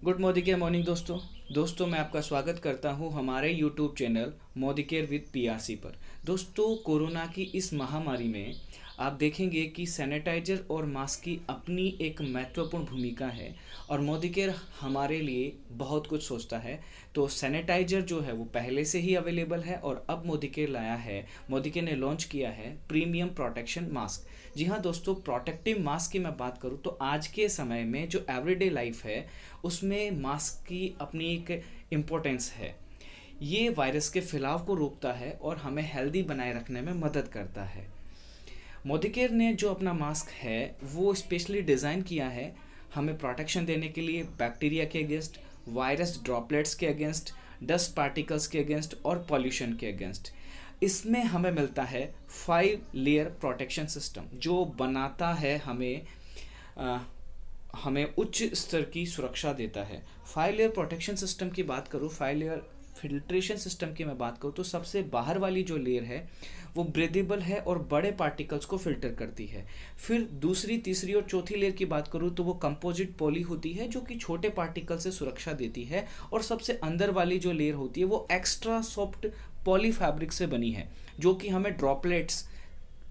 Good Modi care morning दोस्तों मैं आपका स्वागत करता हूं हमारे YouTube channel Modi care with PRC पर। दोस्तों, कोरोना की इस महामारी में आप देखेंगे कि सैनिटाइजर और मास्क की अपनी एक महत्वपूर्ण भूमिका है और मोदी केयर हमारे लिए बहुत कुछ सोचता है। तो सैनिटाइजर जो है वो पहले से ही अवेलेबल है और अब मोदी केयर लाया है, मोदी केयर ने लॉन्च किया है प्रीमियम प्रोटेक्शन मास्क। जी हाँ दोस्तों, प्रोटेक्टिव मास्क की मैं बात करूँ तो आज के समय में जो एवरीडे लाइफ है उसमें मास्क की अपनी एक इम्पोर्टेंस है। ये वायरस के फैलाव को रोकता है और हमें हेल्दी बनाए रखने में मदद करता है। मोदी केयर ने जो अपना मास्क है वो स्पेशली डिज़ाइन किया है हमें प्रोटेक्शन देने के लिए, बैक्टीरिया के अगेंस्ट, वायरस ड्रॉपलेट्स के अगेंस्ट, डस्ट पार्टिकल्स के अगेंस्ट और पॉल्यूशन के अगेंस्ट। इसमें हमें मिलता है 5 लेयर प्रोटेक्शन सिस्टम जो बनाता है हमें उच्च स्तर की सुरक्षा देता है। 5 लेयर प्रोटेक्शन सिस्टम की बात करूँ, 5 लेयर फिल्ट्रेशन सिस्टम की मैं बात करूँ तो सबसे बाहर वाली जो लेयर है वो ब्रीदेबल है और बड़े पार्टिकल्स को फिल्टर करती है। फिर दूसरी, तीसरी और चौथी लेयर की बात करूँ तो वो कंपोजिट पॉली होती है जो कि छोटे पार्टिकल से सुरक्षा देती है। और सबसे अंदर वाली जो लेयर होती है वो एक्स्ट्रा सॉफ्ट पॉली फैब्रिक से बनी है जो कि हमें ड्रॉपलेट्स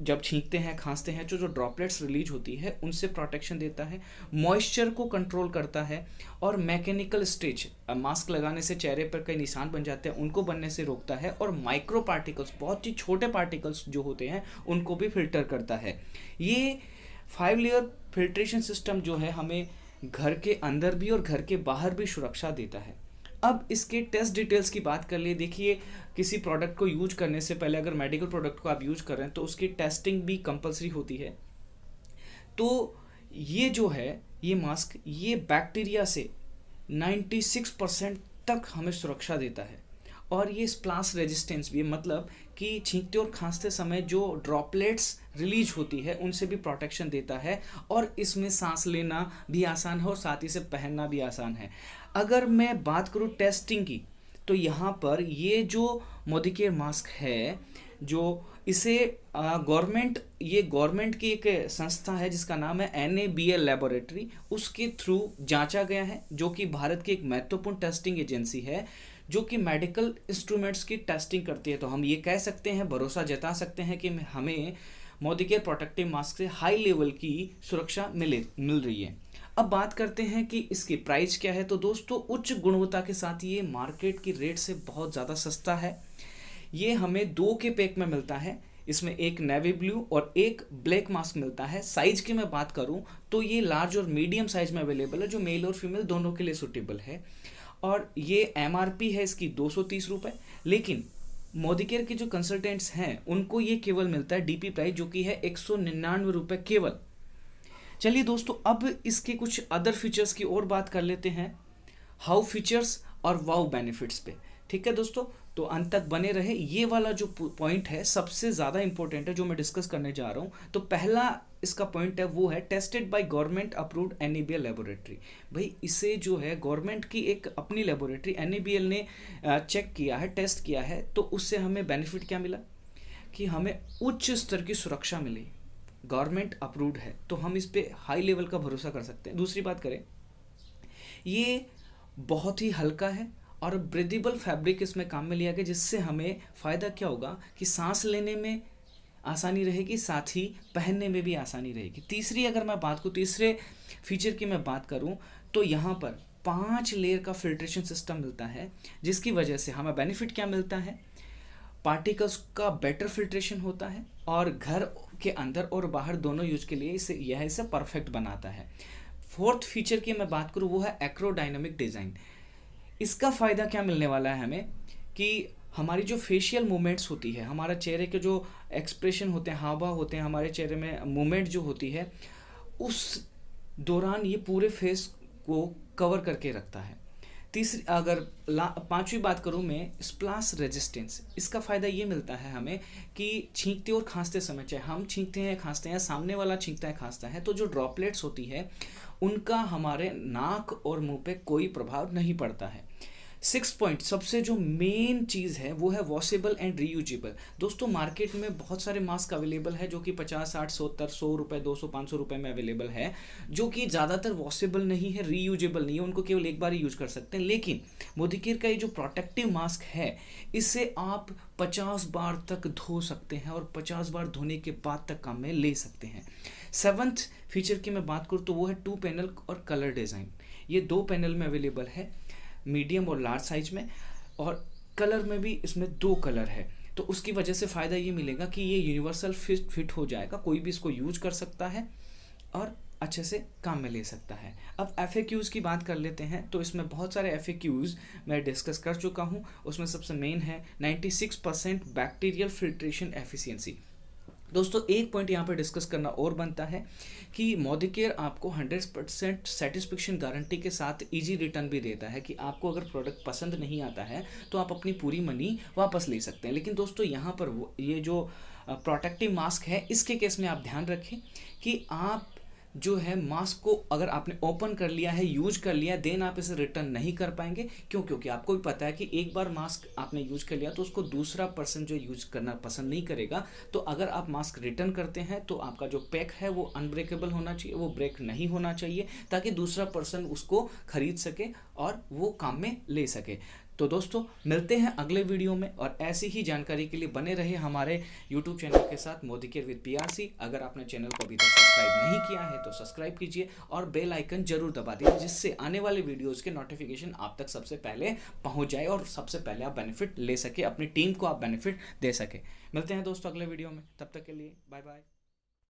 जब छींकते हैं, खांसते हैं, जो ड्रॉपलेट्स रिलीज होती है उनसे प्रोटेक्शन देता है, मॉइस्चर को कंट्रोल करता है और मैकेनिकल स्टेज, मास्क लगाने से चेहरे पर कई निशान बन जाते हैं उनको बनने से रोकता है और माइक्रो पार्टिकल्स, बहुत ही छोटे पार्टिकल्स जो होते हैं उनको भी फिल्टर करता है। ये 5 लेयर फिल्ट्रेशन सिस्टम जो है हमें घर के अंदर भी और घर के बाहर भी सुरक्षा देता है। अब इसके टेस्ट डिटेल्स की बात कर लिए। देखिए, किसी प्रोडक्ट को यूज करने से पहले अगर मेडिकल प्रोडक्ट को आप यूज कर रहे हैं तो उसकी टेस्टिंग भी कंपलसरी होती है। तो ये जो है ये मास्क ये बैक्टीरिया से 96% तक हमें सुरक्षा देता है और ये स्प्लाश रेजिस्टेंस भी है, मतलब कि छींकते और खांसते समय जो ड्रॉपलेट्स रिलीज होती है उनसे भी प्रोटेक्शन देता है और इसमें सांस लेना भी आसान है और साथ ही से पहनना भी आसान है। अगर मैं बात करूँ टेस्टिंग की तो यहाँ पर ये जो मोदी केयर मास्क है जो इसे गवर्नमेंट की एक संस्था है जिसका नाम है NABL लेबोरेटरी, उसके थ्रू जांचा गया है जो कि भारत की एक महत्वपूर्ण टेस्टिंग एजेंसी है जो कि मेडिकल इंस्ट्रूमेंट्स की टेस्टिंग करती है। तो हम ये कह सकते हैं, भरोसा जता सकते हैं कि हमें मोदी केयर प्रोटेक्टिव मास्क से हाई लेवल की सुरक्षा मिल रही है। अब बात करते हैं कि इसकी प्राइस क्या है। तो दोस्तों, उच्च गुणवत्ता के साथ ये मार्केट की रेट से बहुत ज़्यादा सस्ता है। ये हमें 2 के पैक में मिलता है, इसमें एक नेवी ब्लू और एक ब्लैक मास्क मिलता है। साइज की मैं बात करूं तो ये लार्ज और मीडियम साइज में अवेलेबल है जो मेल और फीमेल दोनों के लिए सूटेबल है। और ये MRP है इसकी 230 रुपये, लेकिन मोदी केयर के जो कंसल्टेंट्स हैं उनको ये केवल मिलता है DP प्राइस जो कि है 199 रुपये केवल। चलिए दोस्तों, अब इसके कुछ अदर फीचर्स की और बात कर लेते हैं, हाउ फीचर्स और वाउ बेनिफिट्स पे। ठीक है दोस्तों, तो अंत तक बने रहे। ये वाला जो पॉइंट है सबसे ज़्यादा इंपॉर्टेंट है जो मैं डिस्कस करने जा रहा हूँ। तो पहला इसका पॉइंट है वो है tested by government approved NABL laboratory. भाई इसे जो है गवर्नमेंट की एक अपनी लेबोरेटरी NABL ने चेक किया है, टेस्ट किया है। तो उससे हमें बेनिफिट क्या मिला कि हमें उच्च स्तर की सुरक्षा मिली, गवर्नमेंट अप्रूव्ड है तो हम इस पे हाई लेवल का भरोसा कर सकते हैं। दूसरी बात करें, ये बहुत ही हल्का है और ब्रीदेबल फैब्रिक इसमें काम में लिया गया जिससे हमें फ़ायदा क्या होगा कि सांस लेने में आसानी रहेगी, साथ ही पहनने में भी आसानी रहेगी। तीसरी अगर मैं बात करूँ, तीसरे फीचर की मैं बात करूँ तो यहाँ पर 5 लेयर का फिल्ट्रेशन सिस्टम मिलता है जिसकी वजह से हमें बेनिफिट क्या मिलता है, पार्टिकल्स का बेटर फिल्ट्रेशन होता है और घर के अंदर और बाहर दोनों यूज के लिए इसे परफेक्ट बनाता है। फोर्थ फीचर की मैं बात करूँ वो है एक्रोडायनामिक डिज़ाइन। इसका फ़ायदा क्या मिलने वाला है हमें कि हमारी जो फेशियल मूवमेंट्स होती है, हमारा चेहरे के जो एक्सप्रेशन होते हैं, हाव भाव होते हैं, हमारे चेहरे में मूवमेंट जो होती है उस दौरान ये पूरे फेस को कवर करके रखता है। तीसरी अगर पांचवी बात करूं मैं, स्प्लाश रेजिस्टेंस। इसका फ़ायदा ये मिलता है हमें कि छींकते और खांसते समय, चाहे हम छींकते हैं खांसते हैं, सामने वाला छींकता है खांसता है, तो जो ड्रॉपलेट्स होती है उनका हमारे नाक और मुंह पे कोई प्रभाव नहीं पड़ता है। सिक्स पॉइंट सबसे जो मेन चीज़ है वो है वॉशेबल एंड रीयूजेबल। दोस्तों मार्केट में बहुत सारे मास्क अवेलेबल है जो कि 50, 60, 70, 100 रुपये, 200, 500 रुपये में अवेलेबल है, जो कि ज़्यादातर वॉशेबल नहीं है, रीयूजेबल नहीं है, उनको केवल एक बार ही यूज कर सकते हैं। लेकिन मोदिकेयर का ये जो प्रोटेक्टिव मास्क है इसे आप 50 बार तक धो सकते हैं और 50 बार धोने के बाद तक काम में ले सकते हैं। सेवन्थ फीचर की मैं बात करूँ तो वो है 2 पैनल और कलर डिज़ाइन। ये 2 पैनल में अवेलेबल है, मीडियम और लार्ज साइज में, और कलर में भी इसमें 2 कलर है। तो उसकी वजह से फ़ायदा ये मिलेगा कि ये यूनिवर्सल फिट हो जाएगा, कोई भी इसको यूज कर सकता है और अच्छे से काम में ले सकता है। अब FAQs की बात कर लेते हैं। तो इसमें बहुत सारे FAQs मैं डिस्कस कर चुका हूँ। उसमें सबसे मेन है 96% बैक्टीरियल फिल्ट्रेशन एफिशिएंसी। दोस्तों एक पॉइंट यहाँ पर डिस्कस करना और बनता है कि मोदिकेयर आपको 100% सेटिस्फेक्शन गारंटी के साथ इजी रिटर्न भी देता है कि आपको अगर प्रोडक्ट पसंद नहीं आता है तो आप अपनी पूरी मनी वापस ले सकते हैं। लेकिन दोस्तों यहाँ पर ये जो प्रोटेक्टिव मास्क है इसके केस में आप ध्यान रखें कि आप जो है मास्क को अगर आपने ओपन कर लिया है, यूज कर लिया, देन आप इसे रिटर्न नहीं कर पाएंगे। क्यों? क्योंकि आपको भी पता है कि एक बार मास्क आपने यूज कर लिया तो उसको दूसरा पर्सन जो यूज करना पसंद नहीं करेगा। तो अगर आप मास्क रिटर्न करते हैं तो आपका जो पैक है वो अनब्रेकेबल होना चाहिए, वो ब्रेक नहीं होना चाहिए, ताकि दूसरा पर्सन उसको खरीद सके और वो काम में ले सके। तो दोस्तों मिलते हैं अगले वीडियो में, और ऐसी ही जानकारी के लिए बने रहे हमारे YouTube चैनल के साथ मोदिकेयर विद PRC। अगर आपने चैनल को अभी तक सब्सक्राइब नहीं किया है तो सब्सक्राइब कीजिए और बेल आइकन जरूर दबा दीजिए, जिससे आने वाले वीडियोज़ के नोटिफिकेशन आप तक सबसे पहले पहुँच जाए और सबसे पहले आप बेनिफिट ले सके, अपनी टीम को आप बेनिफिट दे सके। मिलते हैं दोस्तों अगले वीडियो में, तब तक के लिए बाय बाय।